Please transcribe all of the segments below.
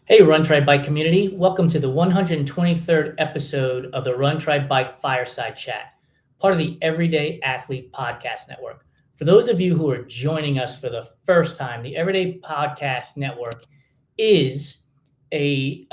Hey, Run Try Bike community. Welcome to the 123rd episode of the Run Try Bike Fireside Chat, part of the Everyday Athlete Podcast Network. For those of you who are joining us for the first time, the Everyday Podcast Network is a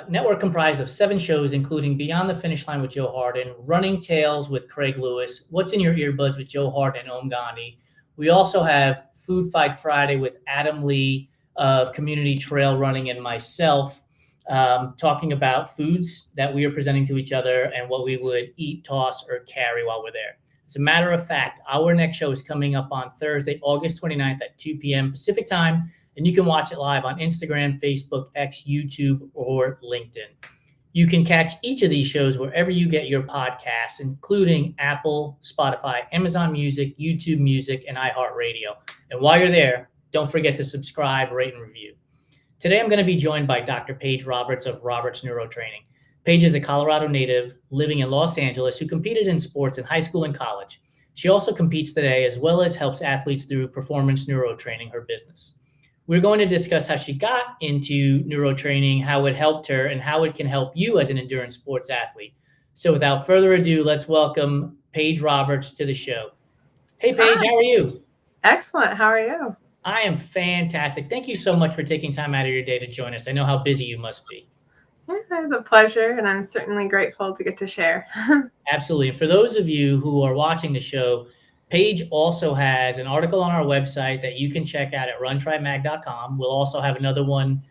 network comprised of 7 shows, including Beyond the Finish Line with Joe Harden, Running Tales with Craig Lewis, What's in Your Earbuds with Joe Harden and Om Gandhi. We also have Food Fight Friday with Adam Lee of Community Trail Running and myself, talking about foods that we are presenting to each other and what we would eat, toss, or carry while we're there. As a matter of fact, our next show is coming up on Thursday, August 29th at 2 p.m. Pacific time, and you can watch it live on Instagram, Facebook, X, YouTube, or LinkedIn. You can catch each of these shows wherever you get your podcasts, including Apple, Spotify, Amazon Music, YouTube Music, and iHeartRadio. And while you're there, don't forget to subscribe, rate, and review. Today, I'm going to be joined by Dr. Paige Roberts of Roberts Neuro Training. Paige is a Colorado native living in Los Angeles who competed in sports in high school and college. She also competes today as well as helps athletes through Performance Neuro Training, her business. We're going to discuss how she got into neuro training, how it helped her, and how it can help you as an endurance sports athlete. So without further ado, let's welcome Paige Roberts to the show. Hey, Paige, Hi, how are you? excellent. How are you? I am fantastic. Thank you so much for taking time out of your day to join us. I know how busy you must be. Yeah, it's a pleasure, and I'm certainly grateful to get to share. Absolutely. And for those of you who are watching the show, Paige also has an article on our website that you can check out at runtrymag.com. We'll also have another one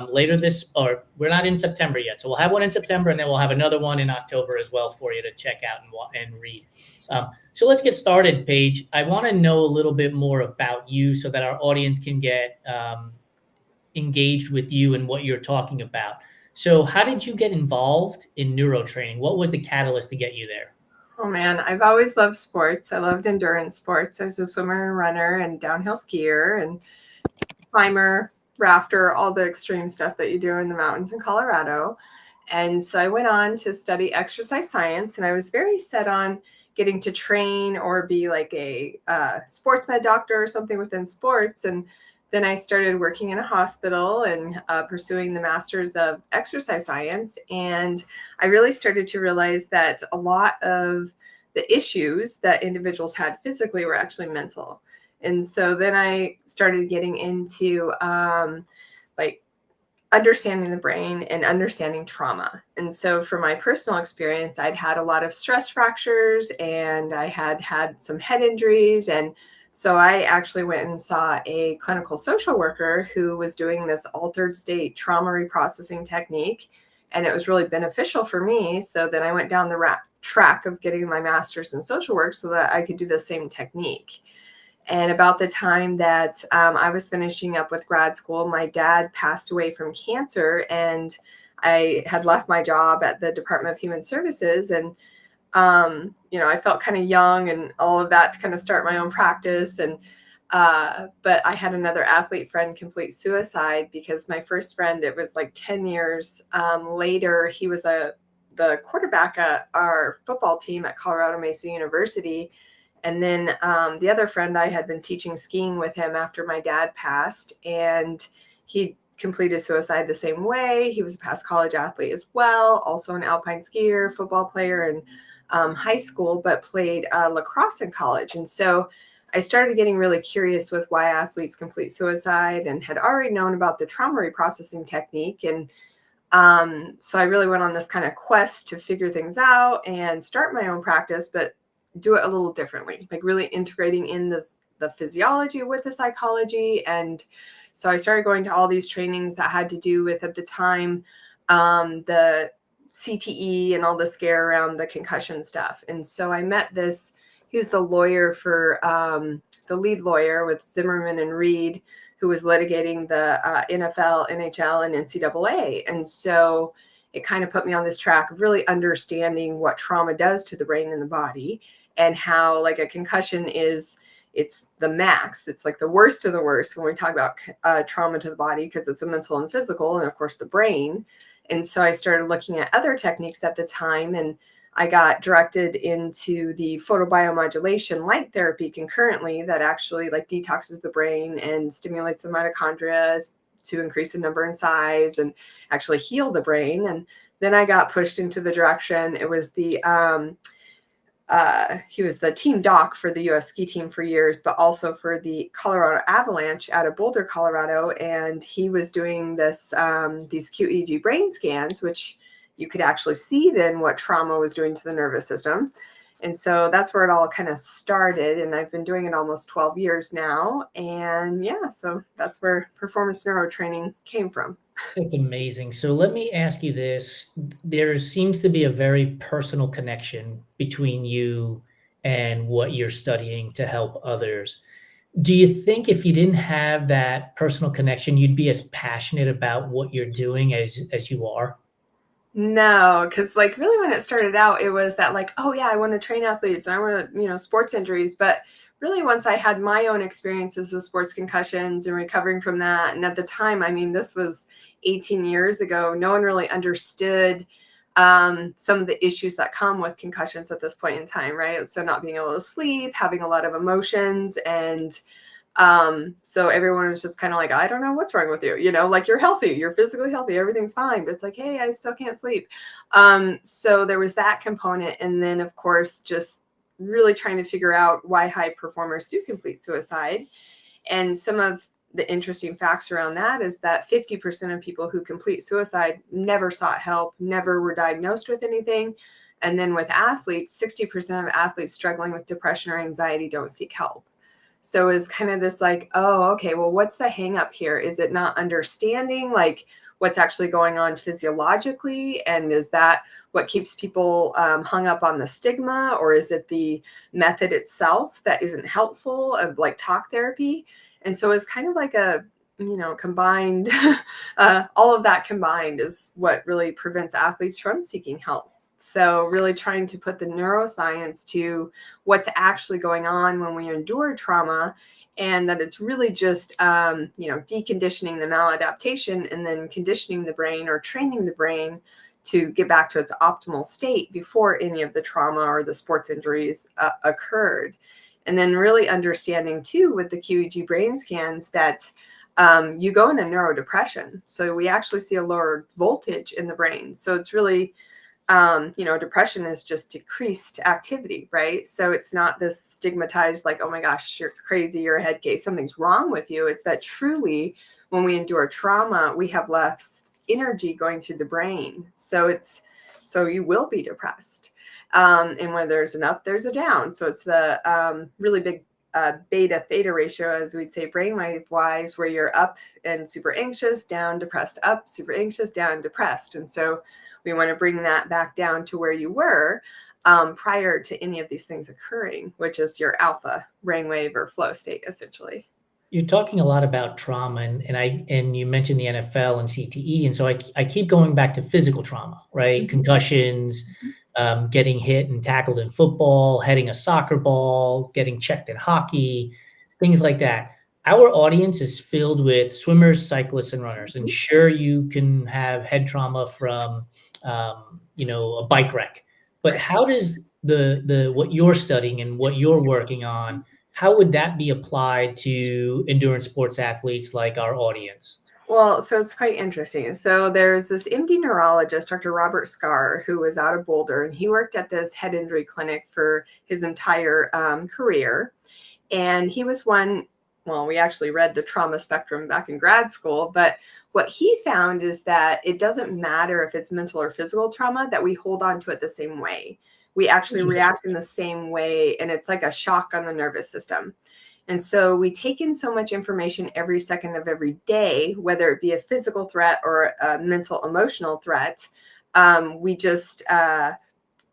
later or we're not in September yet. So we'll have one in September, and then we'll have another one in October as well for you to check out and read. So let's get started, Paige. I want to know a little bit more about you so that our audience can get engaged with you and what you're talking about. So how did you get involved in neuro training? What was the catalyst to get you there? Oh man, I've always loved sports. I loved endurance sports. I was a swimmer and runner and downhill skier and climber, rafter, all the extreme stuff that you do in the mountains in Colorado. And so I went on to study exercise science, and I was very set on getting to train or be like a sports med doctor or something within sports. And then I started working in a hospital and pursuing the master's of exercise science. And I really started to realize that a lot of the issues that individuals had physically were actually mental. And so then I started getting into like understanding the brain and understanding trauma. And so for my personal experience, I'd had a lot of stress fractures and I had some head injuries. And so I actually went and saw a clinical social worker who was doing this altered state trauma reprocessing technique. And it was really beneficial for me. So then I went down the track of getting my master's in social work so that I could do the same technique. And about the time that I was finishing up with grad school, my dad passed away from cancer, and I had left my job at the Department of Human Services. And, I felt kind of young and all of that to kind of start my own practice. And, but I had another athlete friend complete suicide because my first friend, it was like 10 years later, he was the quarterback at our football team at Colorado Mesa University. And then the other friend, I had been teaching skiing with him after my dad passed, and he completed suicide the same way. He was a past college athlete as well, also an alpine skier, football player in high school, but played lacrosse in college. And so I started getting really curious with why athletes complete suicide and had already known about the trauma reprocessing technique. And so I really went on this kind of quest to figure things out and start my own practice, but do it a little differently, like really integrating in the physiology with the psychology. And so I started going to all these trainings that had to do with, at the time, the CTE and all the scare around the concussion stuff. And so I met he was the lawyer for the lead lawyer with Zimmerman and Reed, who was litigating the NFL, NHL, and NCAA. And so it kind of put me on this track of really understanding what trauma does to the brain and the body, and how like a concussion it's the max. It's like the worst of the worst when we talk about trauma to the body, because it's a mental and physical, and of course the brain. And so I started looking at other techniques at the time, and I got directed into the photobiomodulation light therapy concurrently that actually like detoxes the brain and stimulates the mitochondria, to increase the number and size and actually heal the brain. And then I got pushed into the direction. It was he was the team doc for the U.S. ski team for years, but also for the Colorado Avalanche out of Boulder, Colorado. And he was doing these QEEG brain scans, which you could actually see then what trauma was doing to the nervous system. And so that's where it all kind of started. And I've been doing it almost 12 years now. And yeah, so that's where Performance Neuro Training came from. It's amazing. So let me ask you this. There seems to be a very personal connection between you and what you're studying to help others. Do you think if you didn't have that personal connection, you'd be as passionate about what you're doing as you are? No, because like really when it started out, it was that like, oh yeah, I want to train athletes and I want to, sports injuries. But really once I had my own experiences with sports concussions and recovering from that, and at the time, I mean, this was 18 years ago, no one really understood some of the issues that come with concussions at this point in time, right? So not being able to sleep, having a lot of emotions, and so everyone was just kind of like, I don't know what's wrong with you, like you're healthy, you're physically healthy, everything's fine, but it's like, hey, I still can't sleep. So there was that component, and then of course just really trying to figure out why high performers do complete suicide. And some of the interesting facts around that is that 50% of people who complete suicide never sought help, never were diagnosed with anything. And then with athletes, 60% of athletes struggling with depression or anxiety don't seek help. So it's kind of this like, oh, okay, well, what's the hang up here? Is it not understanding like what's actually going on physiologically? And is that what keeps people hung up on the stigma? Or is it the method itself that isn't helpful, of like talk therapy? And so it's kind of like a, combined, all of that combined is what really prevents athletes from seeking help. So really trying to put the neuroscience to what's actually going on when we endure trauma, and that it's really just, deconditioning the maladaptation and then conditioning the brain or training the brain to get back to its optimal state before any of the trauma or the sports injuries occurred. And then really understanding too with the QEEG brain scans that you go into neurodepression. So we actually see a lower voltage in the brain. So it's really depression is just decreased activity, right? So it's not this stigmatized, like, oh my gosh, you're crazy, you're a head case, something's wrong with you. It's that truly when we endure trauma, we have less energy going through the brain. So you will be depressed. And when there's an up, there's a down. So it's the really big beta theta ratio, as we'd say brainwave wise, where you're up and super anxious, down, depressed, up, super anxious, down, depressed. And so we want to bring that back down to where you were prior to any of these things occurring, which is your alpha brainwave or flow state, essentially. You're talking a lot about trauma, and you mentioned the NFL and CTE, and so I keep going back to physical trauma, right? Mm-hmm. Concussions, getting hit and tackled in football, heading a soccer ball, getting checked in hockey, things like that. Our audience is filled with swimmers, cyclists, and runners. And sure, you can have head trauma from, a bike wreck. But how does the what you're studying and what you're working on, how would that be applied to endurance sports athletes like our audience? Well, so it's quite interesting. So there's this MD neurologist, Dr. Roberts, who was out of Boulder, and he worked at this head injury clinic for his entire career. And he was one, well, we actually read the trauma spectrum back in grad school, but what he found is that it doesn't matter if it's mental or physical trauma, that we hold on to it the same way. We actually react in the same way, and it's like a shock on the nervous system. And so we take in so much information every second of every day, whether it be a physical threat or a mental, emotional threat. We just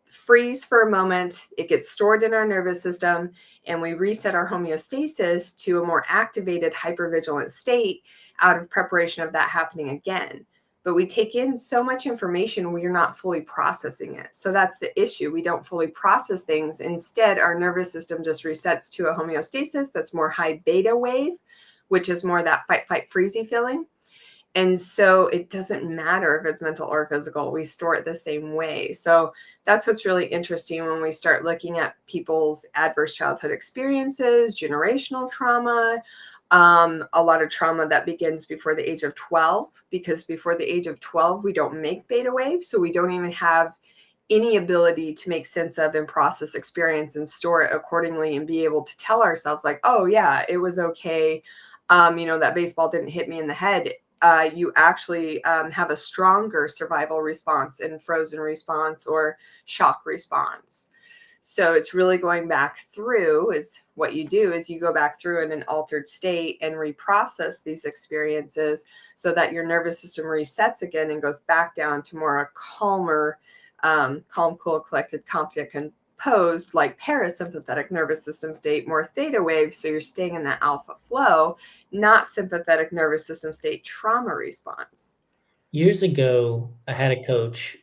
freeze for a moment, it gets stored in our nervous system, and we reset our homeostasis to a more activated hypervigilant state out of preparation of that happening again. But we take in so much information, we are not fully processing it. So that's the issue. We don't fully process things. Instead, our nervous system just resets to a homeostasis that's more high beta wave, which is more that fight, flight, freezy feeling. And so it doesn't matter if it's mental or physical, we store it the same way. So that's what's really interesting when we start looking at people's adverse childhood experiences, generational trauma, A lot of trauma that begins before the age of 12, because before the age of 12, we don't make beta waves. So we don't even have any ability to make sense of and process experience and store it accordingly and be able to tell ourselves like, oh yeah, it was okay. That baseball didn't hit me in the head. You actually have a stronger survival response and frozen response or shock response. So it's really going back through is what you do is you go back through in an altered state and reprocess these experiences so that your nervous system resets again and goes back down to more a calmer, calm, cool, collected, competent, composed, like parasympathetic nervous system state, more theta waves. So you're staying in that alpha flow, not sympathetic nervous system state trauma response. Years ago, I had a coach,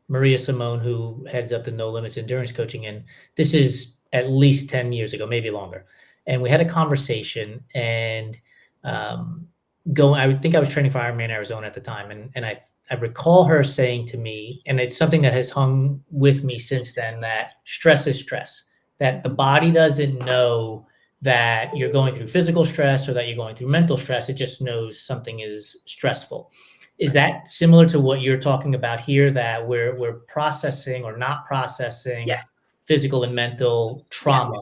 Maria Simone, who heads up the No Limits Endurance Coaching, and this is at least 10 years ago, maybe longer. And we had a conversation, and I think I was training for Ironman Arizona at the time, and I recall her saying to me, and it's something that has hung with me since then, that stress is stress, that the body doesn't know that you're going through physical stress or that you're going through mental stress. It just knows something is stressful. Is that similar to what you're talking about here, that we're processing or not processing Yeah. physical and mental Yeah. trauma?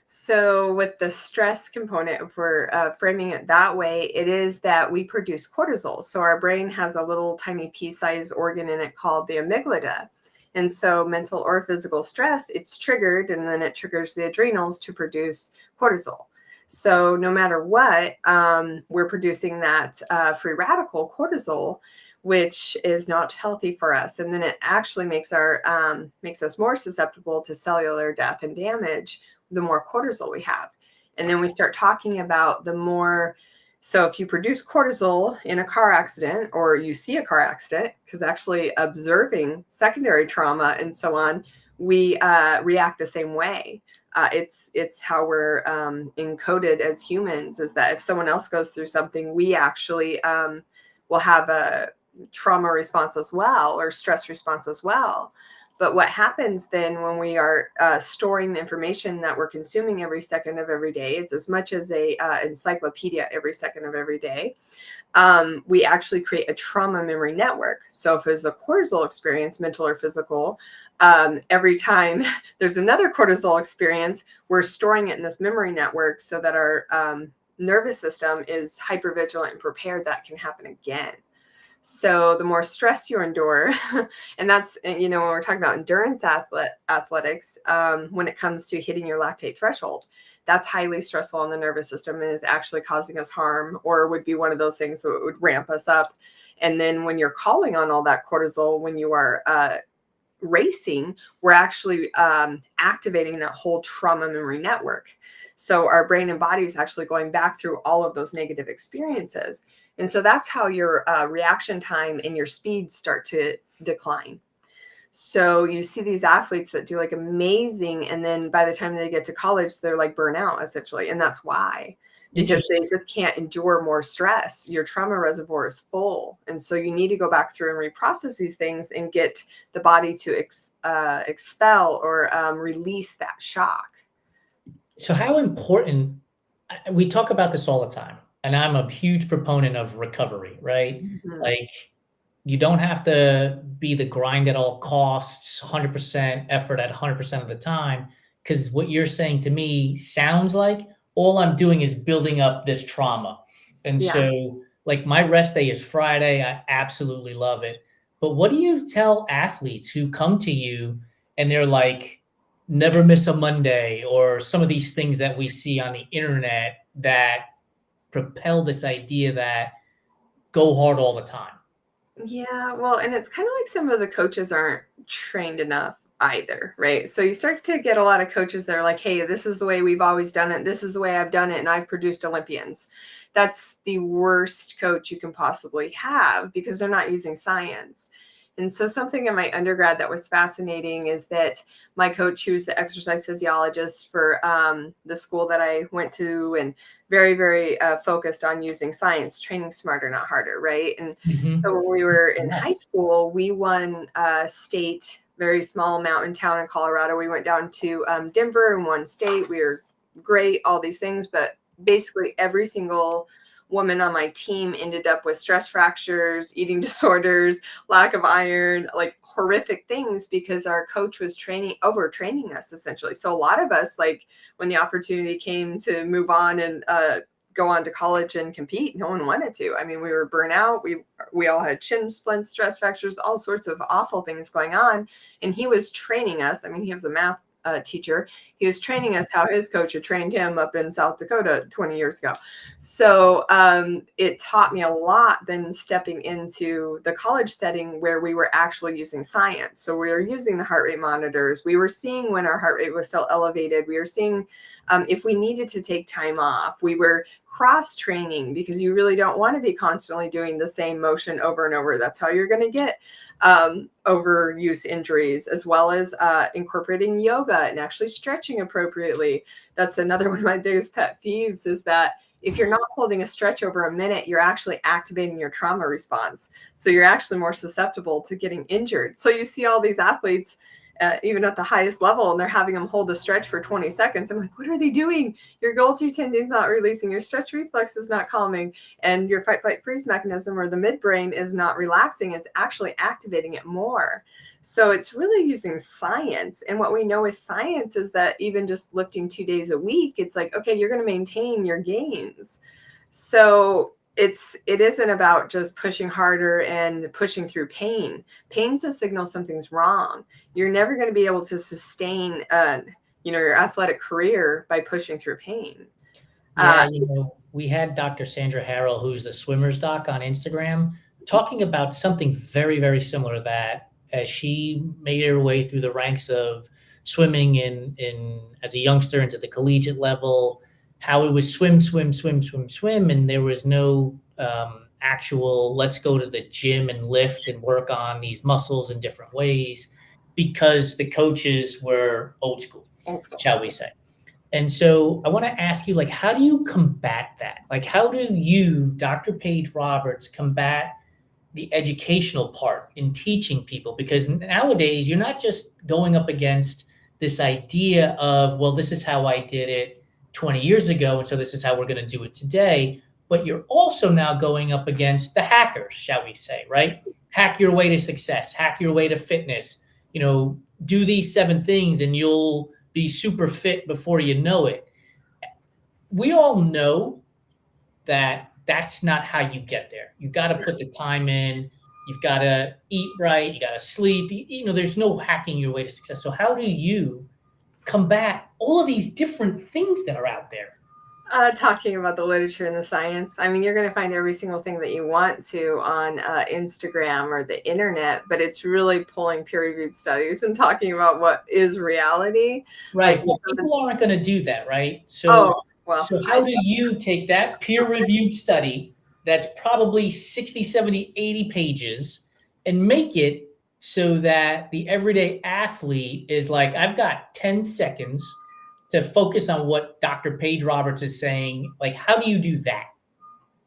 So, with the stress component, if we're framing it that way, it is that we produce cortisol. So, our brain has a little tiny pea sized organ in it called the amygdala. And so, mental or physical stress, it's triggered, and then it triggers the adrenals to produce cortisol. So, no matter what, we're producing that free radical cortisol, which is not healthy for us. And then it actually makes us more susceptible to cellular death and damage the more cortisol we have. And then we start talking about the more, so if you produce cortisol in a car accident or you see a car accident, because actually observing secondary trauma and so on, we react the same way. It's how we're encoded as humans, is that if someone else goes through something, we actually will have a trauma response as well, or stress response as well. But what happens then when we are storing the information that we're consuming every second of every day, it's as much as a encyclopedia every second of every day. We actually create a trauma memory network. So if it's a cortisol experience, mental or physical, every time there's another cortisol experience, we're storing it in this memory network so that our nervous system is hypervigilant and prepared that can happen again. So the more stress you endure, and that's, when we're talking about endurance athletics, when it comes to hitting your lactate threshold, that's highly stressful on the nervous system and is actually causing us harm, or would be one of those things that would ramp us up. And then when you're calling on all that cortisol, when you are racing, we're actually activating that whole trauma memory network. So our brain and body is actually going back through all of those negative experiences. And so that's how your reaction time and your speed start to decline. So you see these athletes that do like amazing, and then by the time they get to college, they're like burnout essentially. And that's why, because they just can't endure more stress. Your trauma reservoir is full. And so you need to go back through and reprocess these things and get the body to expel or release that shock. So how important, we talk about this all the time, and I'm a huge proponent of recovery, right? Mhm. Like, you don't have to be the grind at all costs, 100% effort at 100% of the time, because what you're saying to me sounds like all I'm doing is building up this trauma. And Yeah. so, like, my rest day is Friday. I absolutely love it. But what do you tell athletes who come to you and they're like, never miss a Monday, or some of these things that we see on the internet that propel this idea that go hard all the time? Yeah, well, and it's kind of like some of the coaches aren't trained enough either, right? So you start to get a lot of coaches that are like, hey, this is the way we've always done it. This is the way I've done it, and I've produced Olympians. That's the worst coach you can possibly have because they're not using science. And so, something in my undergrad that was fascinating is that my coach, who's the exercise physiologist for the school that I went to, and very, very focused on using science, training smarter, not harder, right? And Mhm. so when we were in high Yes. school, we won state, very small mountain town in Colorado. We went down to Denver and won state. We were great, all these things. But basically every single woman on my team ended up with stress fractures, eating disorders, lack of iron, like horrific things, because our coach was overtraining us essentially. So a lot of us, like when the opportunity came to move on and go on to college and compete, no one wanted to. I mean, we were burnt out. We all had shin splints, stress fractures, all sorts of awful things going on. And he was training us. I mean, he was a math teacher. He was training us how his coach had trained him up in South Dakota 20 years ago. So it taught me a lot then stepping into the college setting where we were actually using science. So we were using the heart rate monitors. We were seeing when our heart rate was still elevated. We were seeing if we needed to take time off. We were cross training, because you really don't want to be constantly doing the same motion over and over. That's how you're going to get overuse injuries, as well as incorporating yoga and actually stretching appropriately. That's another one of my biggest pet peeves, is that if you're not holding a stretch over a minute, you're actually activating your trauma response. So you're actually more susceptible to getting injured. So you see all these athletes, even at the highest level, and they're having them hold a stretch for 20 seconds. I'm like, what are they doing? Your Golgi tendon's not releasing, your stretch reflex is not calming, and your fight, flight, freeze mechanism, or the midbrain, is not relaxing. It's actually activating it more. So it's really using science. And what we know is science is that even just lifting 2 days a week, it's like, okay, you're going to maintain your gains. So it isn't about just pushing harder and pushing through pain. Pain's a signal something's wrong. You're never going to be able to sustain your athletic career by pushing through pain. Yeah, we had Dr. Sandra Harrell, who's the swimmer's doc on Instagram, talking about something very, very similar to that, as she made her way through the ranks of swimming in as a youngster into the collegiate level, how it was swim, swim, swim, swim, swim, and there was no actual let's go to the gym and lift and work on these muscles in different ways, because the coaches were old school, shall we say. And so I want to ask you, like, how do you combat that? Like, how do you, Dr. Paige Roberts, combat the educational part in teaching people? Because nowadays you're not just going up against this idea of, well, this is how I did it 20 years ago, and so this is how we're going to do it today. But you're also now going up against the hackers, shall we say, right? Hack your way to success, hack your way to fitness, do these 7 things and you'll be super fit before you know it. We all know that that's not how you get there. You got to put the time in. You've got to eat right. You got to sleep. There's no hacking your way to success. So how do you combat all of these different things that are out there? Talking about the literature and the science. I mean, you're going to find every single thing that you want to on Instagram or the internet, but it's really pulling peer-reviewed studies and talking about what is reality. Right. Well, people aren't going to do that, right? So how do you take that peer-reviewed study that's probably 60, 70, 80 pages and make it so that the everyday athlete is like, I've got 10 seconds to focus on what Dr. Paige Roberts is saying? Like, how do you do that?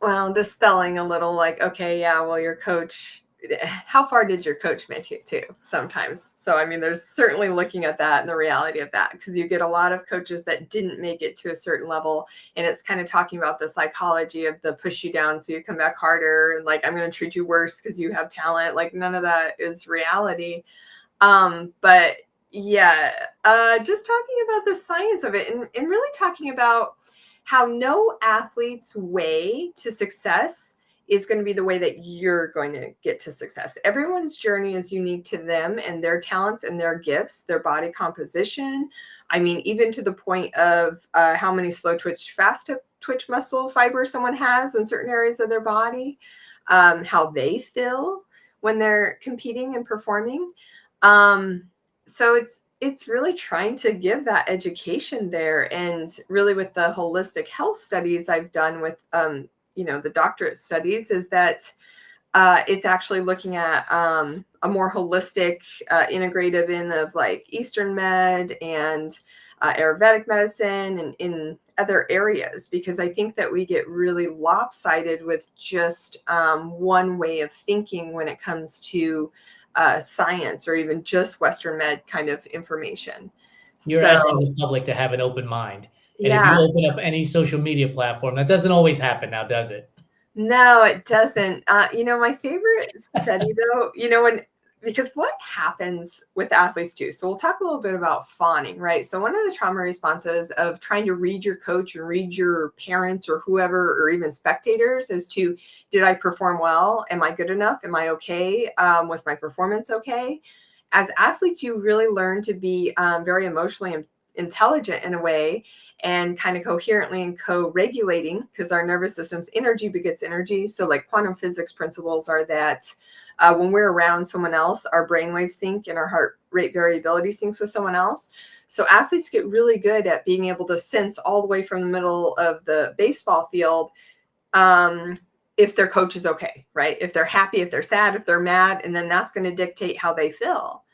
Well, dispelling a little, like, okay, yeah, well, your coach, how far did your coach make it to sometimes? So, I mean, there's certainly looking at that and the reality of that, because you get a lot of coaches that didn't make it to a certain level. And it's kind of talking about the psychology of the push you down so you come back harder. And like, I'm going to treat you worse because you have talent. Like, none of that is reality. But yeah, just talking about the science of it and really talking about how no athlete's way to success is going to be the way that you're going to get to success. Everyone's journey is unique to them and their talents and their gifts, their body composition. I mean, even to the point of how many slow twitch, fast twitch muscle fibers someone has in certain areas of their body, how they feel when they're competing and performing. So it's really trying to give that education there, and really with the holistic health studies I've done with the doctorate studies, is that it's actually looking at a more holistic integrative in of like Eastern med and Ayurvedic medicine and in other areas, because I think that we get really lopsided with just one way of thinking when it comes to science or even just Western med kind of information. You're asking the public to have an open mind. And if Yeah. you open up any social media platform, that doesn't always happen now, does it? No, it doesn't. My favorite study though, because what happens with athletes too. So we'll talk a little bit about fawning, right? So one of the trauma responses of trying to read your coach and read your parents or whoever, or even spectators, is to, did I perform well? Am I good enough? Am I okay? Was my performance okay? As athletes, you really learn to be very emotionally intelligent in a way, and kind of coherently and co-regulating, because our nervous system's energy begets energy. So like quantum physics principles are that when we're around someone else, our brainwaves sync and our heart rate variability syncs with someone else. So athletes get really good at being able to sense all the way from the middle of the baseball field if their coach is okay, right? If they're happy, if they're sad, if they're mad, and then that's going to dictate how they feel.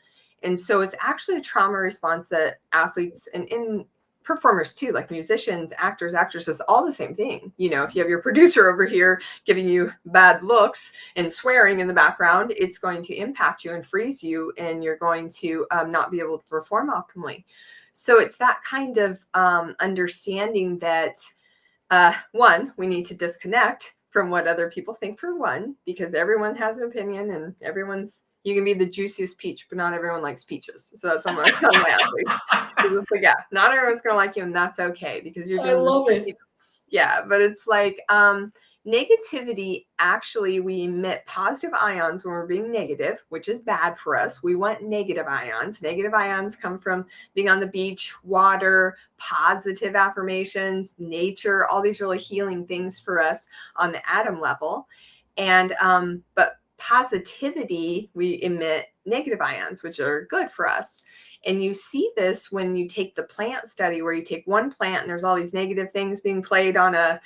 And so it's actually a trauma response that athletes and in performers too, like musicians, actors, actresses, all the same thing. If you have your producer over here giving you bad looks and swearing in the background, it's going to impact you and freeze you, and you're going to not be able to perform optimally. So it's that kind of understanding that one, we need to disconnect from what other people think, for one, because everyone has an opinion and you can be the juiciest peach, but not everyone likes peaches. So that's what I'm telling my athletes. Like, yeah, not everyone's going to like you, and that's okay, because you're I doing this. love it. Yeah, but it's like negativity, actually, we emit positive ions when we're being negative, which is bad for us. We want negative ions. Negative ions come from being on the beach, water, positive affirmations, nature, all these really healing things for us on the atom level. And but positivity, we emit negative ions, which are good for us. And you see this when you take the plant study, where you take one plant and there's all these negative things being played on a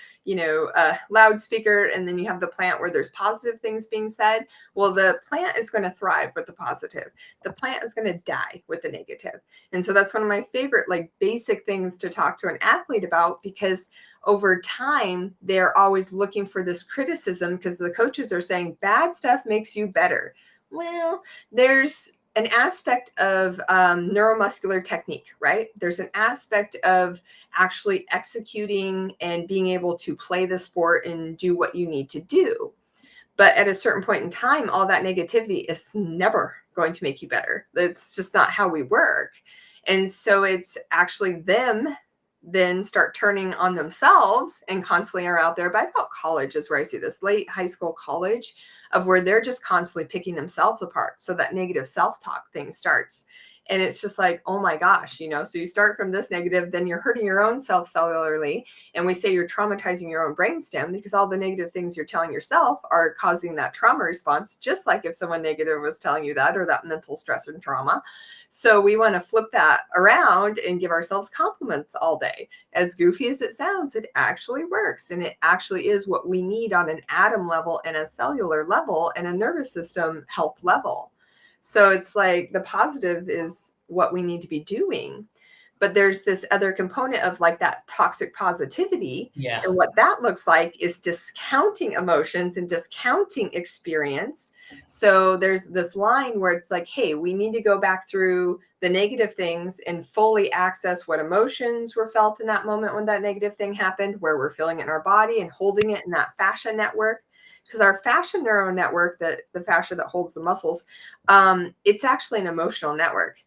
loudspeaker, and then you have the plant where there's positive things being said. Well, the plant is going to thrive with the positive. The plant is going to die with the negative. And so that's one of my favorite, like, basic things to talk to an athlete about, because over time, they're always looking for this criticism, because the coaches are saying bad stuff makes you better. Well, there's an aspect of neuromuscular technique, right? There's an aspect of actually executing and being able to play the sport and do what you need to do. But at a certain point in time, all that negativity is never going to make you better. That's just not how we work. And so it's actually them then start turning on themselves and constantly are out there. By about college is where I see this, late high school, college, of where they're just constantly picking themselves apart. So that negative self-talk thing starts. And it's just like, oh my gosh, so you start from this negative, then you're hurting your own self cellularly. And we say you're traumatizing your own brainstem, because all the negative things you're telling yourself are causing that trauma response, just like if someone negative was telling you that, or that mental stress and trauma. So we want to flip that around and give ourselves compliments all day. As goofy as it sounds, it actually works. And it actually is what we need on an atom level and a cellular level and a nervous system health level. So it's like the positive is what we need to be doing. But there's this other component of like that toxic positivity. Yeah. And what that looks like is discounting emotions and discounting experience. So there's this line where it's like, hey, we need to go back through the negative things and fully access what emotions were felt in that moment when that negative thing happened, where we're feeling it in our body and holding it in that fascia network. Because our fascia neural network, the fascia that holds the muscles, it's actually an emotional network.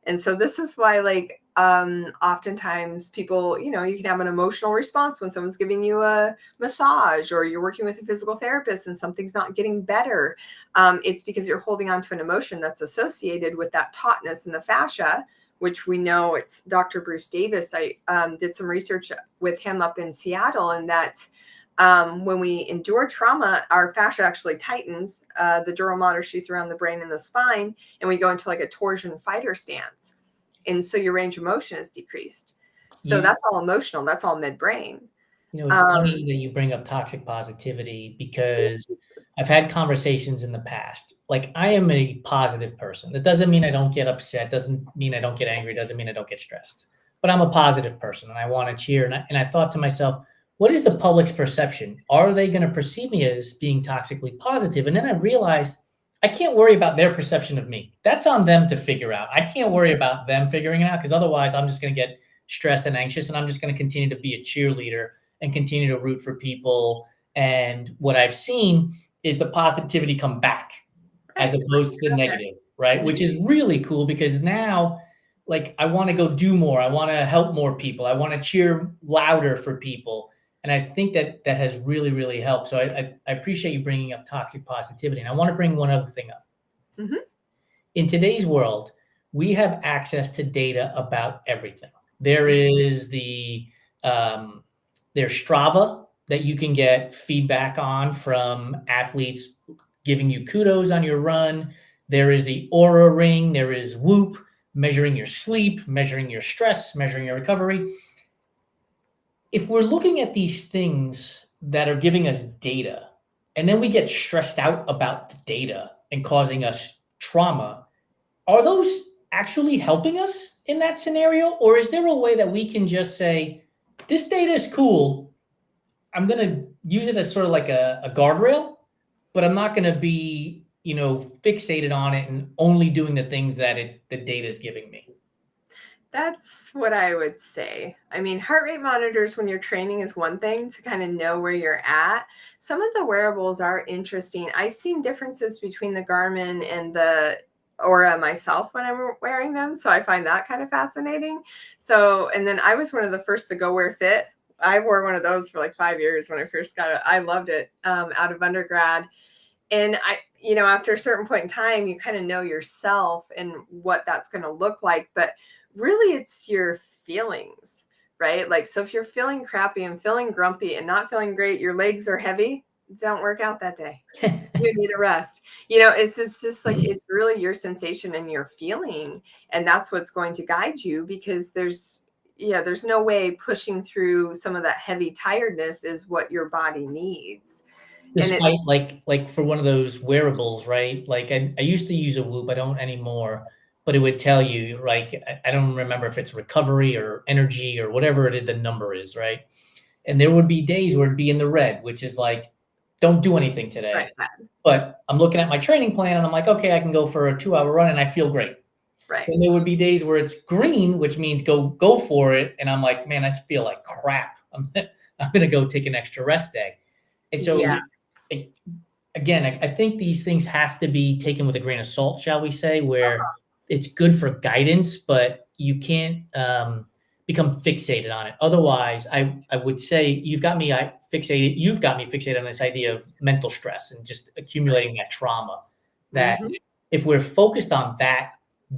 And so this is why, like, oftentimes people, you can have an emotional response when someone's giving you a massage, or you're working with a physical therapist and something's not getting better. It's because you're holding on to an emotion that's associated with that tautness in the fascia, which we know, it's Dr. Bruce Davis. I did some research with him up in Seattle, and that when we endure trauma, our fascia actually tightens, the dural motor sheath around the brain and the spine, and we go into like a torsion fighter stance. And so your range of motion is decreased. So that's all emotional. That's all midbrain. It's funny that you bring up toxic positivity, because I've had conversations in the past. Like, I am a positive person. That doesn't mean I don't get upset. Doesn't mean I don't get angry. Doesn't mean I don't get stressed. But I'm a positive person, and I want to cheer. And I thought to myself, what is the public's perception? Are they going to perceive me as being toxically positive? And then I realized I can't worry about their perception of me. That's on them to figure out. I can't worry about them figuring it out, because otherwise I'm just going to get stressed and anxious, and I'm just going to continue to be a cheerleader and continue to root for people. And what I've seen is the positivity come back as opposed to the negative, right? Which is really cool, because now, like, I want to go do more. I want to help more people. I want to cheer louder for people. And I think that has really, really helped. So I appreciate you bringing up toxic positivity. And I want to bring one other thing up. Mm-hmm. In today's world, we have access to data about everything. There is there's Strava that you can get feedback on from athletes giving you kudos on your run. There is the Aura Ring. There is Whoop, measuring your sleep, measuring your stress, measuring your recovery. If we're looking at these things that are giving us data, and then we get stressed out about the data and causing us trauma, are those actually helping us in that scenario? Or is there a way that we can just say, this data is cool, I'm going to use it as sort of like a guardrail, but I'm not going to be, fixated on it and only doing the things that the data is giving me? That's what I would say. I mean, heart rate monitors when you're training is one thing to kind of know where you're at. Some of the wearables are interesting. I've seen differences between the Garmin and the Aura myself when I'm wearing them. So I find that kind of fascinating. So, and then I was one of the first to go wear Fit. I wore one of those for like 5 years when I first got it. I loved it out of undergrad. And after a certain point in time, you kind of know yourself and what that's going to look like. But really, it's your feelings, right? Like, so if you're feeling crappy and feeling grumpy and not feeling great, your legs are heavy, don't work out that day. You need a rest. It's just like, it's really your sensation and your feeling. And that's what's going to guide you, because there's no way pushing through some of that heavy tiredness is what your body needs. Despite like for one of those wearables, right? Like I used to use a Whoop, I don't anymore, but it would tell you, like, I don't remember if it's recovery or energy or whatever the number is, right? And there would be days where it'd be in the red, which is like, don't do anything today. Right. But I'm looking at my training plan and I'm like, okay, I can go for a 2-hour run and I feel great. Right. And there would be days where it's green, which means go for it. And I'm like, man, I feel like crap. I'm going to go take an extra rest day. And so again, I think these things have to be taken with a grain of salt, shall we say, where it's good for guidance, but you can't become fixated on it. Otherwise, I would say you've got me fixated on this idea of mental stress and just accumulating that trauma. That if we're focused on that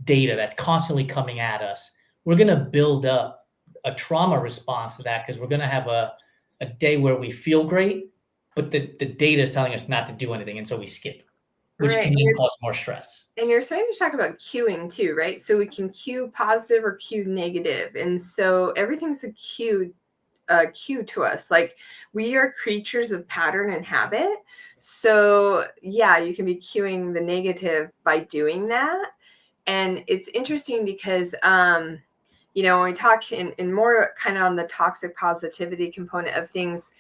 data that's constantly coming at us, we're going to build up a trauma response to that, because we're going to have a day where we feel great, but the data is telling us not to do anything. And so we skip, which can then cause more stress. And you're starting to talk about cueing too, right? So we can cue positive or cue negative. And so everything's a cue to us. Like, we are creatures of pattern and habit. So yeah, you can be cueing the negative by doing that. And it's interesting because, when we talk in more kind of on the toxic positivity component of things,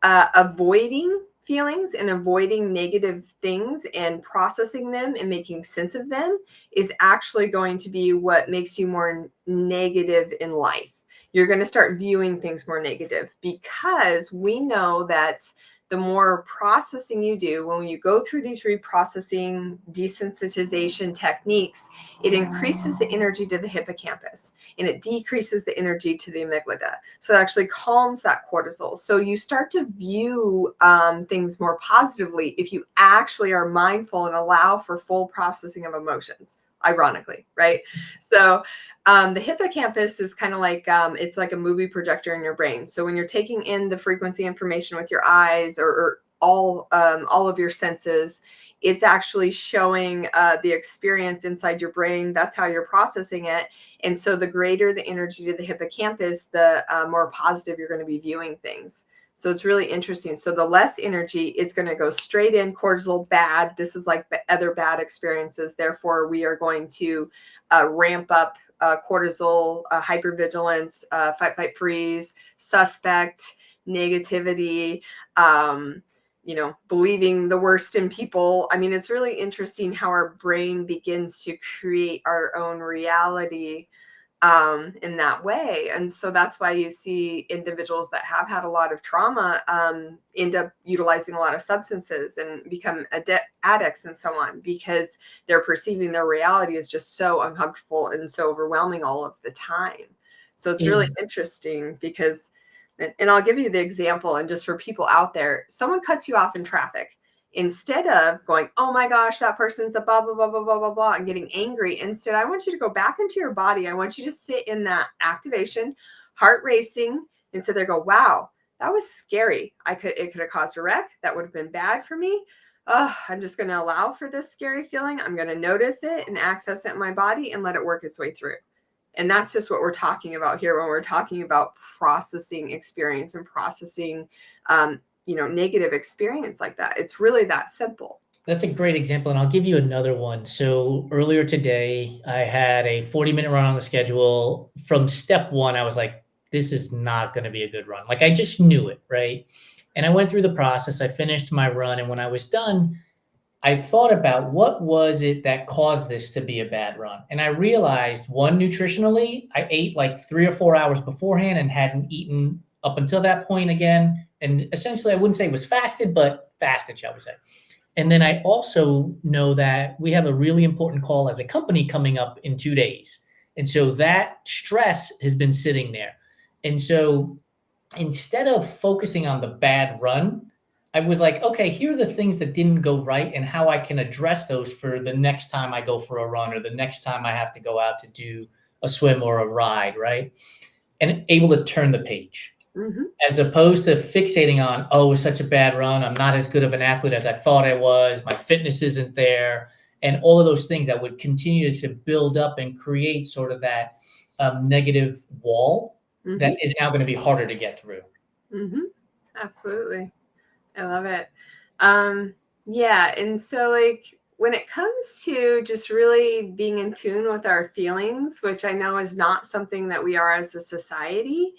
avoiding feelings and avoiding negative things and processing them and making sense of them is actually going to be what makes you more negative in life. You're going to start viewing things more negative, because we know that the more processing you do, when you go through these reprocessing, desensitization techniques, it increases the energy to the hippocampus and it decreases the energy to the amygdala. So it actually calms that cortisol. So you start to view things more positively if you actually are mindful and allow for full processing of emotions, ironically, right? So the hippocampus is kind of like, it's like a movie projector in your brain. So when you're taking in the frequency information with your eyes or all of your senses, it's actually showing the experience inside your brain. That's how you're processing it. And so the greater the energy to the hippocampus, the more positive you're going to be viewing things. So it's really interesting. So the less energy, it's going to go straight in. Cortisol, bad. This is like other bad experiences. Therefore, we are going to ramp up cortisol, hypervigilance, fight, flight, freeze, suspect, negativity, believing the worst in people. I mean, it's really interesting how our brain begins to create our own reality in that way. And so that's why you see individuals that have had a lot of trauma end up utilizing a lot of substances and become addicts and so on, because they're perceiving their reality is just so uncomfortable and so overwhelming all of the time. So it's really interesting because, and I'll give you the example, and just for people out there, someone cuts you off in traffic. Instead of going, oh my gosh, that person's a blah, blah, blah, blah, blah, blah, blah, and getting angry, instead, I want you to go back into your body. I want you to sit in that activation, heart racing, and sit there, go, wow, that was scary. It could have caused a wreck. That would have been bad for me. Oh, I'm just going to allow for this scary feeling. I'm going to notice it and access it in my body and let it work its way through. And that's just what we're talking about here when we're talking about processing experience and processing, negative experience like that. It's really that simple. That's a great example, and I'll give you another one. So earlier today, I had a 40-minute run on the schedule. From step one, I was like, this is not going to be a good run. Like, I just knew it, right? And I went through the process. I finished my run, and when I was done, I thought about what was it that caused this to be a bad run. And I realized, one, nutritionally, I ate like 3 or 4 hours beforehand and hadn't eaten up until that point again. And essentially, I wouldn't say it was fasted, but fasted, shall we say. And then I also know that we have a really important call as a company coming up in 2 days. And so that stress has been sitting there. And so instead of focusing on the bad run, I was like, okay, here are the things that didn't go right and how I can address those for the next time I go for a run or the next time I have to go out to do a swim or a ride, right? And able to turn the page. Mm-hmm. As opposed to fixating on, oh, it's such a bad run. I'm not as good of an athlete as I thought I was. My fitness isn't there. And all of those things that would continue to build up and create sort of that negative wall that is now going to be harder to get through. Absolutely. I love it. Yeah. And so like when it comes to just really being in tune with our feelings, which I know is not something that we are as a society,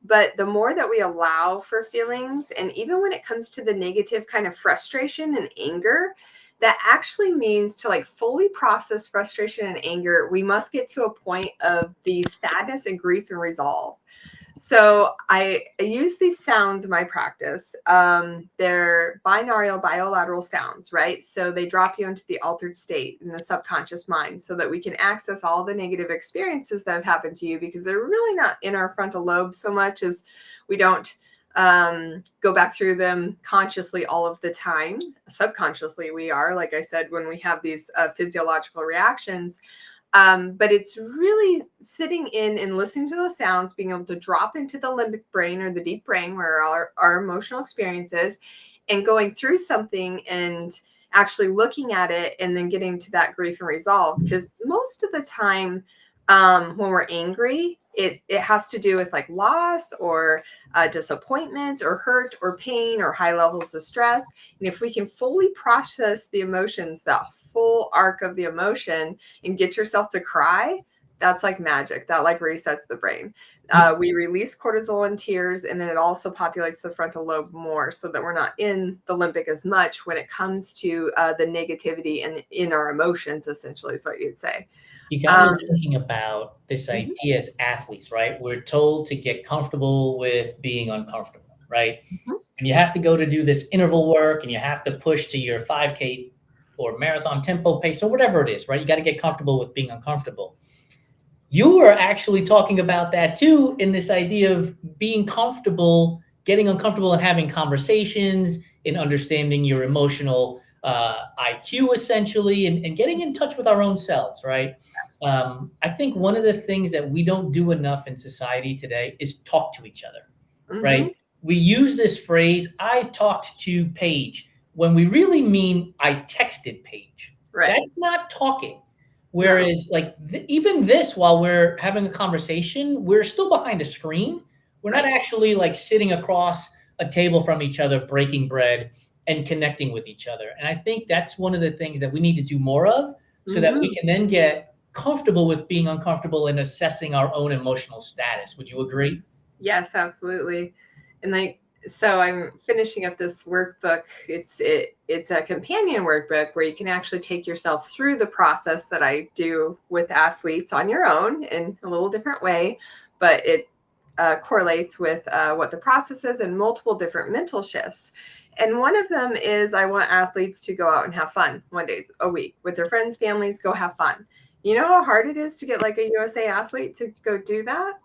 but the more that we allow for feelings, and even when it comes to the negative kind of frustration and anger, that actually means to like fully process frustration and anger, we must get to a point of the sadness and grief and resolve. So I use these sounds in my practice. They're binaural, bilateral sounds, right? So they drop you into the altered state in the subconscious mind so that we can access all the negative experiences that have happened to you, because they're really not in our frontal lobe so much as we don't go back through them consciously all of the time. Subconsciously, we are, like I said, when we have these physiological reactions. But it's really sitting in and listening to those sounds, being able to drop into the limbic brain or the deep brain where our emotional experience is, and going through something and actually looking at it and then getting to that grief and resolve. Because most of the time when we're angry, it has to do with like loss or disappointment or hurt or pain or high levels of stress. And if we can fully process the emotions, that full arc of the emotion, and get yourself to cry, that's like magic. That like resets the brain. We release cortisol in tears, and then it also populates the frontal lobe more so that we're not in the limbic as much when it comes to the negativity and in our emotions, essentially, is what you'd say. You got me thinking about this idea as athletes, right? We're told to get comfortable with being uncomfortable, right? And you have to go to do this interval work, and you have to push to your 5K or marathon tempo pace or whatever it is, right? You got to get comfortable with being uncomfortable. You were actually talking about that too, in this idea of being comfortable, getting uncomfortable and having conversations, and understanding your emotional IQ essentially, and getting in touch with our own selves, right? I think one of the things that we don't do enough in society today is talk to each other, right? We use this phrase, I talked to Paige, when we really mean I texted Paige. Right. That's not talking. Whereas like even this, while we're having a conversation, we're still behind a screen. We're not actually like sitting across a table from each other, breaking bread and connecting with each other. And I think that's one of the things that we need to do more of, so that we can then get comfortable with being uncomfortable and assessing our own emotional status. Would you agree? Yes, absolutely. And like So I'm finishing up this workbook. It's a companion workbook where you can actually take yourself through the process that I do with athletes on your own in a little different way, but it correlates with what the process is and multiple different mental shifts. And one of them is I want athletes to go out and have fun 1 day a week with their friends, families, go have fun. You know how hard it is to get like a USA athlete to go do that?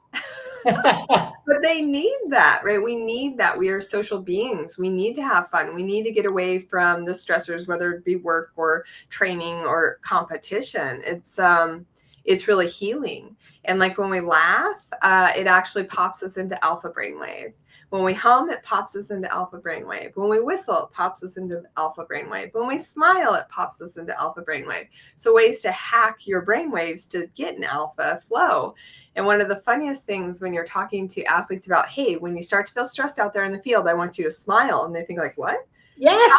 But they need that, right? We need that. We are social beings. We need to have fun. We need to get away from the stressors, whether it be work or training or competition. It's really healing. And like when we laugh, it actually pops us into alpha brainwave. When we hum, it pops us into alpha brainwave. When we whistle, it pops us into alpha brainwave. When we smile, it pops us into alpha brainwave. So ways to hack your brainwaves to get an alpha flow. And one of the funniest things when you're talking to athletes about, hey, when you start to feel stressed out there in the field, I want you to smile. And they think like, what? Yes.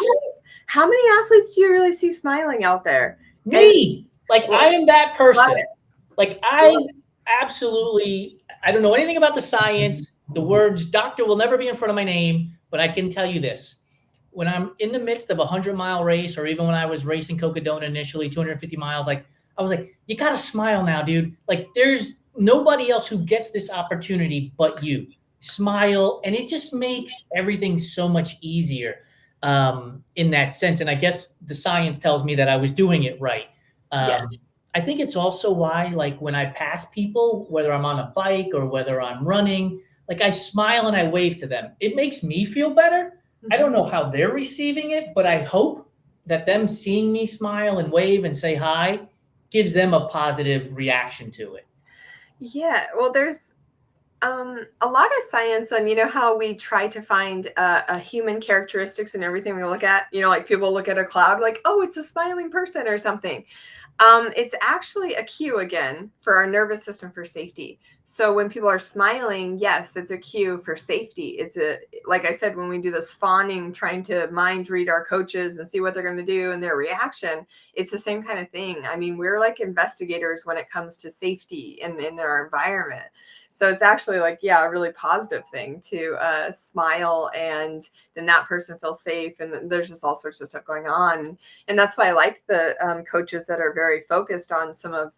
How many athletes do you really see smiling out there? Me. Like, Well, I am that person. love it. Like, I absolutely, I don't know anything about the science. The words doctor will never be in front of my name, but I can tell you this. When I'm in the midst of a 100-mile race, or even when I was racing Cocodona initially, 250 miles, like, I was like, you got to smile now, dude. Like, there's nobody else who gets this opportunity but you. Smile, and it just makes everything so much easier in that sense. And I guess the science tells me that I was doing it right. Yeah. I think it's also why, like, when I pass people, whether I'm on a bike or whether I'm running, like, I smile and I wave to them. It makes me feel better. I don't know how they're receiving it, but I hope that them seeing me smile and wave and say hi gives them a positive reaction to it. Yeah. Well, there's a lot of science on, you know, how we try to find a human characteristics in everything we look at. You know, like people look at a cloud like, oh, it's a smiling person or something. It's actually a cue again for our nervous system for safety. So when people are smiling, yes, it's a cue for safety. It's a, like I said, when we do this fawning, trying to mind read our coaches and see what they're going to do and their reaction, it's the same kind of thing. I mean, we're like investigators when it comes to safety in our environment. So it's actually like, yeah, a really positive thing to smile, and then that person feels safe. And there's just all sorts of stuff going on. And that's why I like the coaches that are very focused on some of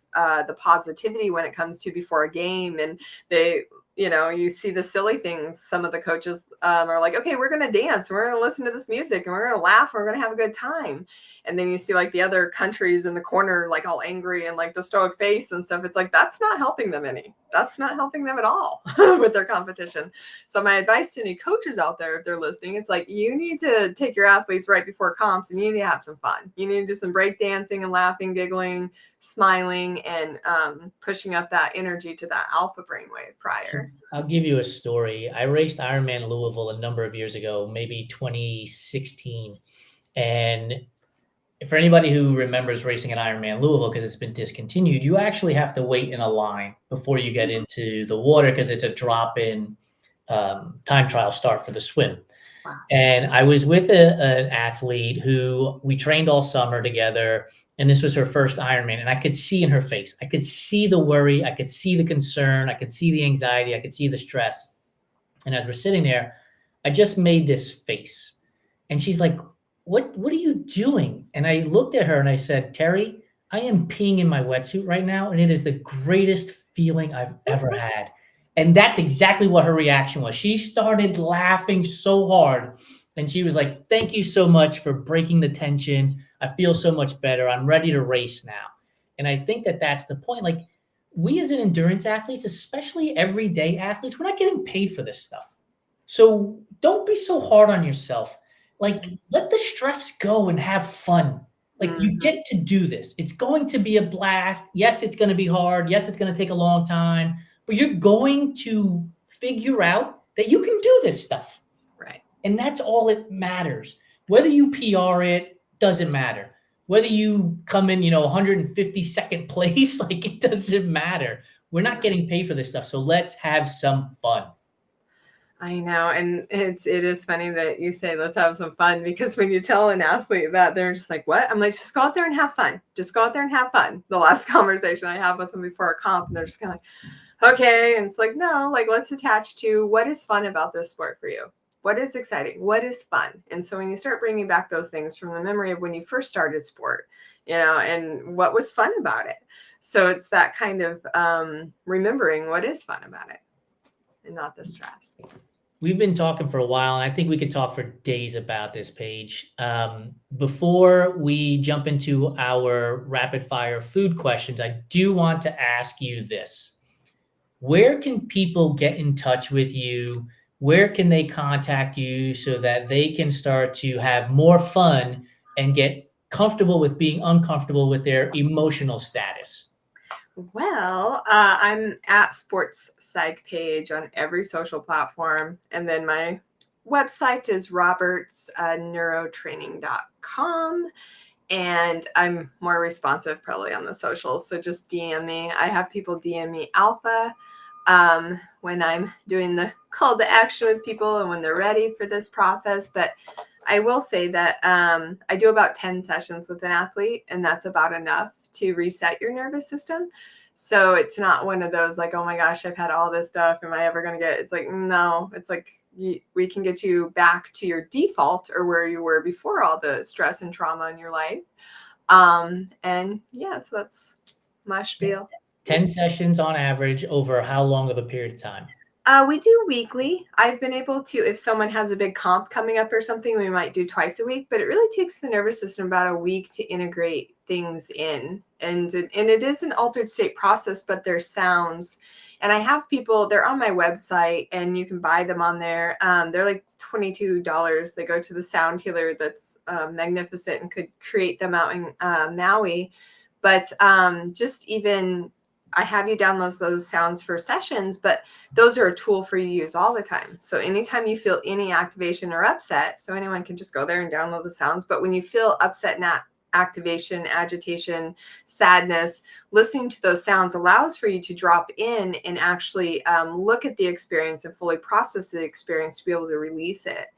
the positivity when it comes to before a game. And they, you know, you see the silly things. Some of the coaches are like, okay, we're going to dance. We're going to listen to this music and we're going to laugh. And we're going to have a good time. And then you see like the other countries in the corner, like all angry and like the stoic face and stuff. It's like, that's not helping them any. That's not helping them at all with their competition. So my advice to any coaches out there, if they're listening, it's like, you need to take your athletes right before comps and you need to have some fun. You need to do some break dancing and laughing, giggling, smiling, and pushing up that energy to that alpha brainwave prior. I'll give you a story. I raced Ironman Louisville a number of years ago, maybe 2016. And for anybody who remembers racing at Ironman Louisville, because it's been discontinued, you actually have to wait in a line before you get into the water because it's a drop-in time trial start for the swim. Wow. And I was with an athlete who we trained all summer together, and this was her first Ironman. And I could see in her face, I could see the worry, I could see the concern, I could see the anxiety, I could see the stress. And as we're sitting there, I just made this face. And she's like, what are you doing? And I looked at her and I said, Terry, I am peeing in my wetsuit right now, and it is the greatest feeling I've ever had. And that's exactly what her reaction was. She started laughing so hard, and she was like, thank you so much for breaking the tension. I feel so much better. I'm ready to race now. And I think that that's the point. Like, we as an endurance athletes, especially everyday athletes, we're not getting paid for this stuff. So don't be so hard on yourself. Like, let the stress go and have fun. Like, you get to do this. It's going to be a blast. Yes, it's going to be hard. Yes, it's going to take a long time, but you're going to figure out that you can do this stuff. Right. And that's all it matters. Whether you PR it, doesn't matter. Whether you come in, 152nd place, like, it doesn't matter. We're not getting paid for this stuff. So let's have some fun. I know. And it is funny that you say, let's have some fun, because when you tell an athlete that, they're just like, what? I'm like, just go out there and have fun. Just go out there and have fun. The last conversation I have with them before a comp, and they're just kind of like, okay. And it's like, no, like, let's attach to what is fun about this sport for you. What is exciting? What is fun? And so when you start bringing back those things from the memory of when you first started sport, and what was fun about it. So it's that kind of remembering what is fun about it and not the stress. We've been talking for a while, and I think we could talk for days about this, Paige. Before we jump into our rapid fire food questions, I do want to ask you this. Where can people get in touch with you? Where can they contact you so that they can start to have more fun and get comfortable with being uncomfortable with their emotional status? Well, I'm at Sports Psych Page on every social platform. And then my website is Roberts Neurotraining.com. And I'm more responsive probably on the socials. So just DM me. I have people DM me alpha when I'm doing the call to action with people and when they're ready for this process. But I will say that I do about 10 sessions with an athlete, and that's about enough to reset your nervous system. So it's not one of those like, oh my gosh, I've had all this stuff. Am I ever going to get, it's like, no, it's like we can get you back to your default or where you were before all the stress and trauma in your life. And yeah, so that's my spiel. 10 sessions on average over how long of a period of time? We do weekly. I've been able to, if someone has a big comp coming up or something, we might do twice a week, but it really takes the nervous system about a week to integrate things in. And it is an altered state process, but there's sounds. And I have people, they're on my website and you can buy them on there. They're like $22. They go to the sound healer that's magnificent and could create them out in Maui. But just even, I have you download those sounds for sessions, but those are a tool for you to use all the time. So anytime you feel any activation or upset, so anyone can just go there and download the sounds. But when you feel upset and activation, agitation, sadness, listening to those sounds allows for you to drop in and actually look at the experience and fully process the experience to be able to release it.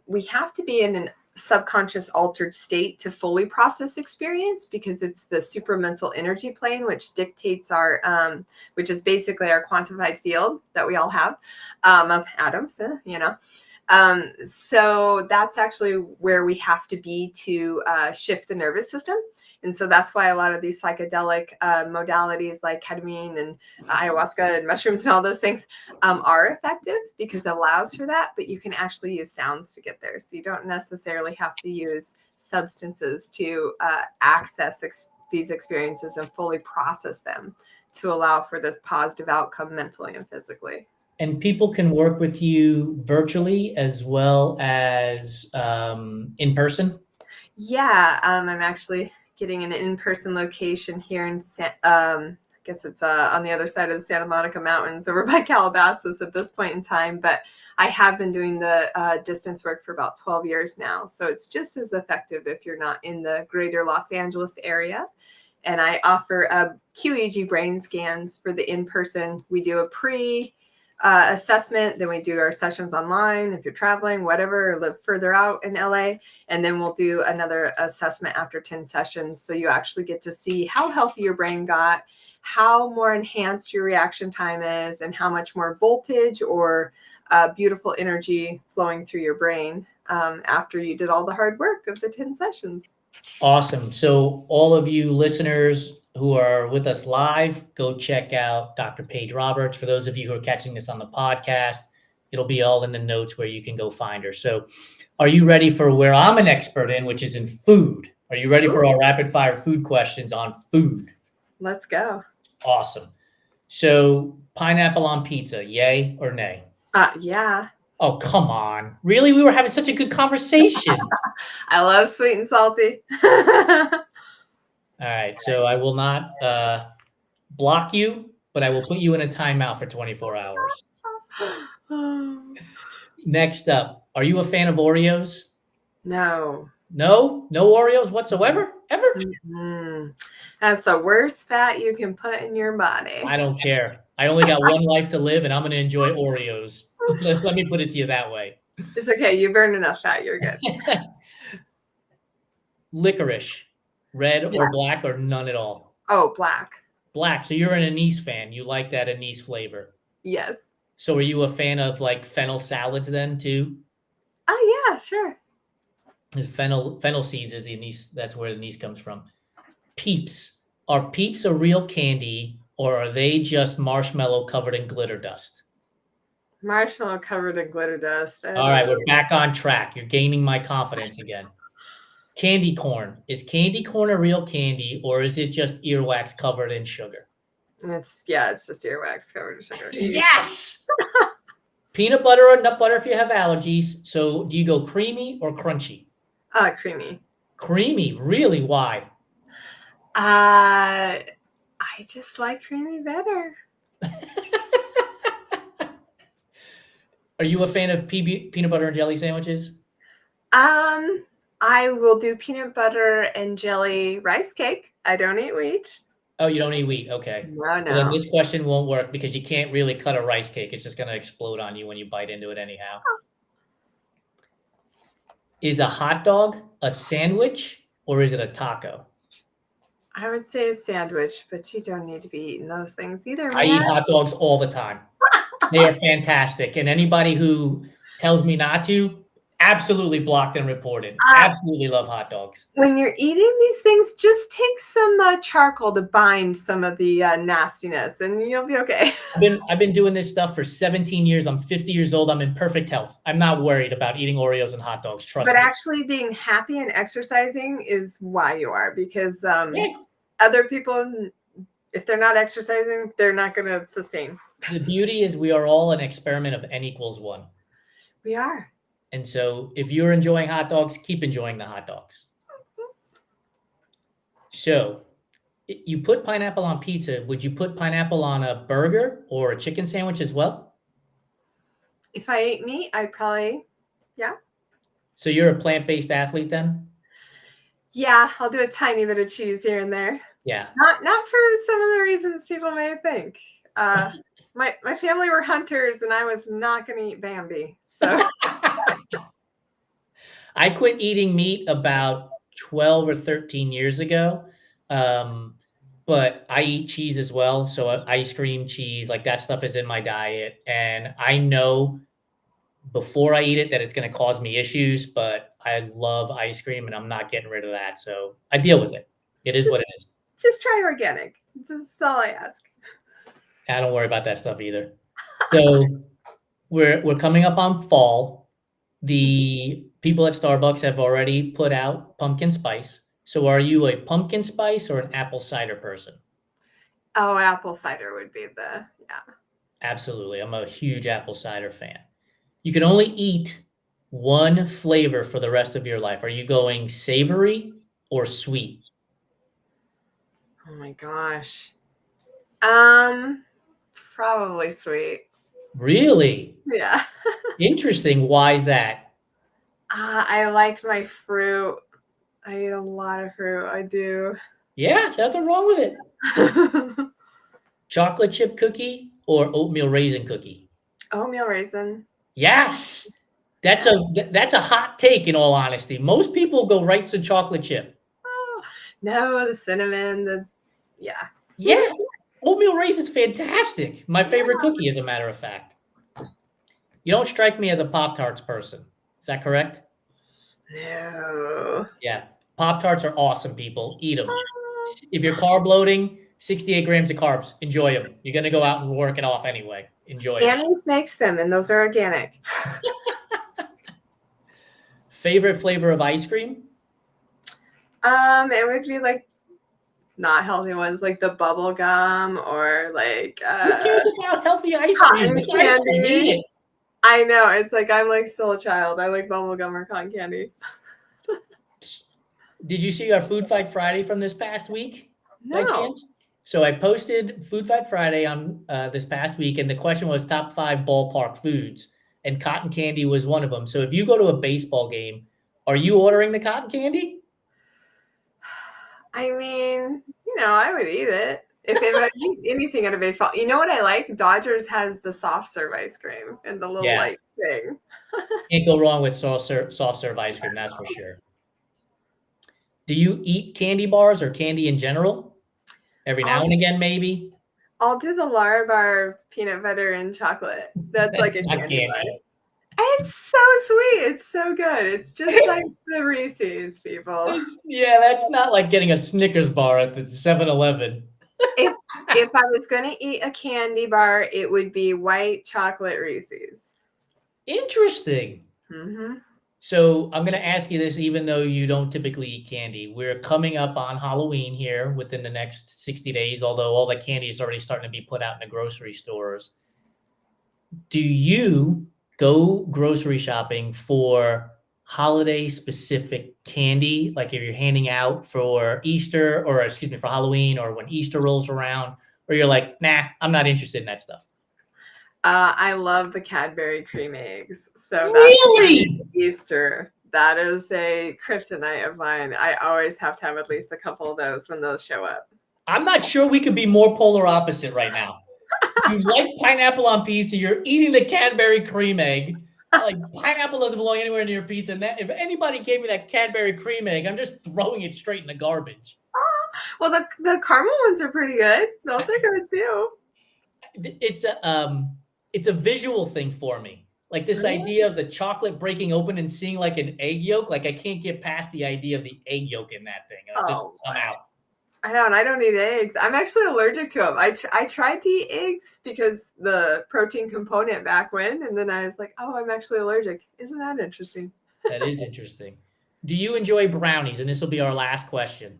We have to be in an subconscious altered state to fully process experience because it's the supramental energy plane which dictates our which is basically our quantified field that we all have of atoms, so that's actually where we have to be to shift the nervous system. And so that's why a lot of these psychedelic modalities like ketamine and ayahuasca and mushrooms and all those things are effective because it allows for that. But you can actually use sounds to get there. So you don't necessarily have to use substances to access these experiences and fully process them to allow for this positive outcome mentally and physically. And people can work with you virtually as well as in person? Yeah, I'm actually getting an in-person location here in I guess it's on the other side of the Santa Monica Mountains over by Calabasas at this point in time. But I have been doing the distance work for about 12 years now. So it's just as effective if you're not in the greater Los Angeles area. And I offer QEEG brain scans for the in-person. We do a assessment, then we do our sessions online if you're traveling, whatever, or live further out in LA, and then we'll do another assessment after 10 sessions. So you actually get to see how healthy your brain got, how more enhanced your reaction time is, and how much more voltage or beautiful energy flowing through your brain after you did all the hard work of the 10 sessions. Awesome. So all of you listeners who are with us live, go check out Dr. Paige Roberts. For those of you who are catching this on the podcast, it'll be all in the notes where you can go find her. So are you ready for where I'm an expert in, which is in food? Are you ready for our rapid fire food questions on food? Let's go. Awesome. So pineapple on pizza, yay or nay? Yeah. Oh, come on. Really? We were having such a good conversation. I love sweet and salty. All right. So I will not block you, but I will put you in a timeout for 24 hours. Next up, are you a fan of Oreos? No. No? No Oreos whatsoever? Ever? Mm-hmm. That's the worst fat you can put in your body. I don't care. I only got one life to live, and I'm going to enjoy Oreos. Let me put it to you that way. It's okay. You burned enough fat. You're good. Licorice, red or black or none at all? Oh, black. Black. So you're an anise fan. You like that anise flavor. Yes. So are you a fan of like fennel salads then too? Oh yeah, sure. Fennel seeds is the anise. That's where the anise comes from. Peeps. Are Peeps a real candy or are they just marshmallow covered in glitter dust? Marshmallow covered in glitter dust. I All don't right, know. we're back on track. You're gaining my confidence again. Candy corn. Is candy corn a real candy or is it just earwax covered in sugar? It's just earwax covered in sugar. Yes! Peanut butter or nut butter if you have allergies. So do you go creamy or crunchy? Creamy. Creamy, really? Why? I just like creamy better. Are you a fan of peanut butter and jelly sandwiches? I will do peanut butter and jelly rice cake. I don't eat wheat. Oh, you don't eat wheat. Okay. No, Well, then no. this question won't work because you can't really cut a rice cake. It's just going to explode on you when you bite into it anyhow. Is a hot dog a sandwich or is it a taco? I would say a sandwich, but you don't need to be eating those things either, I man. eat hot dogs all the time. They are fantastic. And anybody who tells me not to, absolutely blocked and reported. Absolutely love hot dogs. When you're eating these things, just take some charcoal to bind some of the nastiness, and you'll be okay. I've been doing this stuff for 17 years. I'm 50 years old. I'm in perfect health. I'm not worried about eating Oreos and hot dogs. Trust But me. actually, being happy and exercising is why you are, because Yeah. other people, if they're not exercising, they're not going to sustain. The beauty is we are all an experiment of n equals 1. We are. And so if you're enjoying hot dogs, keep enjoying the hot dogs. So you put pineapple on pizza. Would you put pineapple on a burger or a chicken sandwich as well? If I ate meat, I'd probably, yeah. So you're a plant-based athlete then? Yeah, I'll do a tiny bit of cheese here and there. Yeah. Not for some of the reasons people may think. My family were hunters, and I was not going to eat Bambi. So I quit eating meat about 12 or 13 years ago. But I eat cheese as well. So ice cream, cheese, like that stuff is in my diet. And I know before I eat it that it's going to cause me issues, but I love ice cream and I'm not getting rid of that. So I deal with it. It is what it is. Just try organic. That's all I ask. I don't worry about that stuff either. So we're coming up on fall. The people at Starbucks have already put out pumpkin spice. So are you a pumpkin spice or an apple cider person? Oh, apple cider would be yeah. Absolutely. I'm a huge apple cider fan. You can only eat one flavor for the rest of your life. Are you going savory or sweet? Oh my gosh. Probably sweet. Really? Yeah. Interesting. Why is that? I like my fruit. I eat a lot of fruit. I do. Yeah, nothing wrong with it. Chocolate chip cookie or oatmeal raisin cookie? Oatmeal raisin. Yes. That's a hot take in all honesty. Most people go right to chocolate chip. Oh, no, the cinnamon, yeah. Yeah. Oatmeal raisin's fantastic. My favorite cookie, as a matter of fact. You don't strike me as a Pop-Tarts person. Is that correct? No. Yeah. Pop-Tarts are awesome, people. Eat them. If you're carb loading, 68 grams of carbs. Enjoy them. You're going to go out and work it off anyway. Enjoy them. Annie's makes them, and those are organic. Favorite flavor of ice cream? It would be like not healthy ones, like the bubble gum or like Who cares about healthy ice cream? It's ice cream. Eat it. I know. It's like I'm like still a child. I like bubble gum or cotton candy. Did you see our Food Fight Friday from this past week? No. By chance? So I posted Food Fight Friday on this past week, and the question was top 5 ballpark foods, and cotton candy was one of them. So if you go to a baseball game, are you ordering the cotton candy? I mean, I would eat it. If I eat anything at a baseball, you know what I like? Dodgers has the soft serve ice cream and the little light thing. Can't go wrong with soft serve ice cream, that's for sure. Do you eat candy bars or candy in general? Every now and again, maybe? I'll do the Larabar peanut butter and chocolate. That's like a not candy bar. candy. It's so sweet. It's so good. It's just like the Reese's, people. Yeah, that's not like getting a Snickers bar at the 7-Eleven. If I was going to eat a candy bar, it would be white chocolate Reese's. Interesting. Mm-hmm. So I'm going to ask you this, even though you don't typically eat candy. We're coming up on Halloween here within the next 60 days, although all the candy is already starting to be put out in the grocery stores. Do you go grocery shopping for holiday-specific candy, like if you're handing out for Easter, or excuse me, for Halloween, or when Easter rolls around, or you're like, nah, I'm not interested in that stuff? I love the Cadbury cream eggs. So that's Really? Easter. That is a kryptonite of mine. I always have to have at least a couple of those when those show up. I'm not sure we could be more polar opposite right now. You like pineapple on pizza, you're eating the Cadbury cream egg. Like, pineapple doesn't belong anywhere near pizza. And that, if anybody gave me that Cadbury cream egg, I'm just throwing it straight in the garbage. Well, the caramel ones are pretty good. Those are good too. It's a visual thing for me. Like this idea of the chocolate breaking open and seeing like an egg yolk. Like I can't get past the idea of the egg yolk in that thing. I'm out. I know, and I don't eat eggs. I'm actually allergic to them. I tried to eat eggs because the protein component back when, and then I was like, oh, I'm actually allergic. Isn't that interesting? That is interesting. Do you enjoy brownies? And this will be our last question.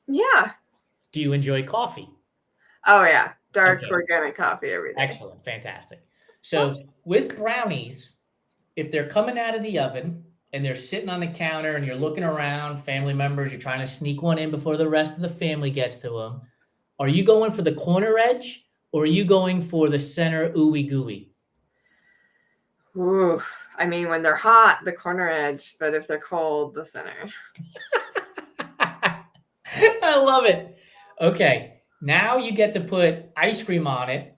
Yeah. Do you enjoy coffee? Oh, yeah. Dark organic coffee every day. Excellent. Fantastic. So with brownies, if they're coming out of the oven and they're sitting on the counter and you're looking around, family members, you're trying to sneak one in before the rest of the family gets to them, are you going for the corner edge or are you going for the center ooey gooey? Ooh, I mean, when they're hot, the corner edge, but if they're cold, the center. I love it. Okay, now you get to put ice cream on it.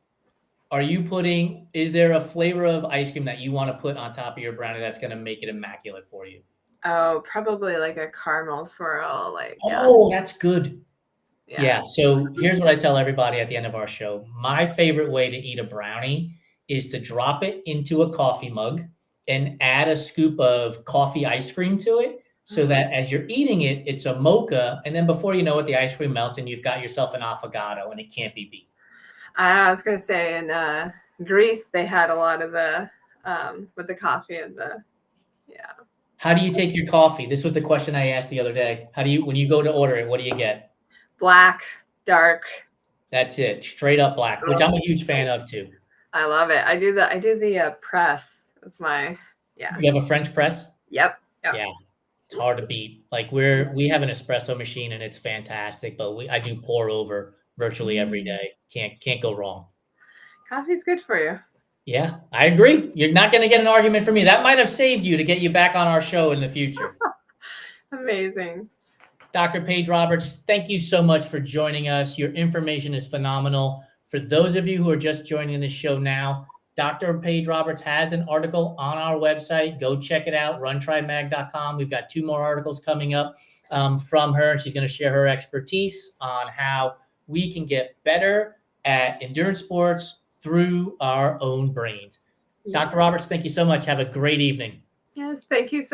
Is there a flavor of ice cream that you want to put on top of your brownie that's going to make it immaculate for you? Oh, probably like a caramel swirl. Oh, that's good. Yeah. So here's what I tell everybody at the end of our show. My favorite way to eat a brownie is to drop it into a coffee mug and add a scoop of coffee ice cream to it so that as you're eating it, it's a mocha. And then before you know it, the ice cream melts and you've got yourself an affogato and it can't be beat. I was going to say in Greece, they had a lot of the, with the coffee and How do you take your coffee? This was the question I asked the other day. When you go to order it, what do you get? Black, dark. That's it. Straight up black, which I'm a huge fan of too. I love it. I do the press. It's my, You have a French press? Yep. Yeah. It's hard to beat. Like we have an espresso machine and it's fantastic, but I do pour over virtually every day. Can't go wrong. Coffee's good for you. Yeah, I agree. You're not going to get an argument from me. That might have saved you to get you back on our show in the future. Amazing. Dr. Paige Roberts, thank you so much for joining us. Your information is phenomenal. For those of you who are just joining the show now, Dr. Paige Roberts has an article on our website. Go check it out, runtrymag.com. We've got 2 more articles coming up from her, and she's going to share her expertise on how we can get better at endurance sports through our own brains. Dr. Roberts, thank you so much. Have a great evening. Yes, thank you so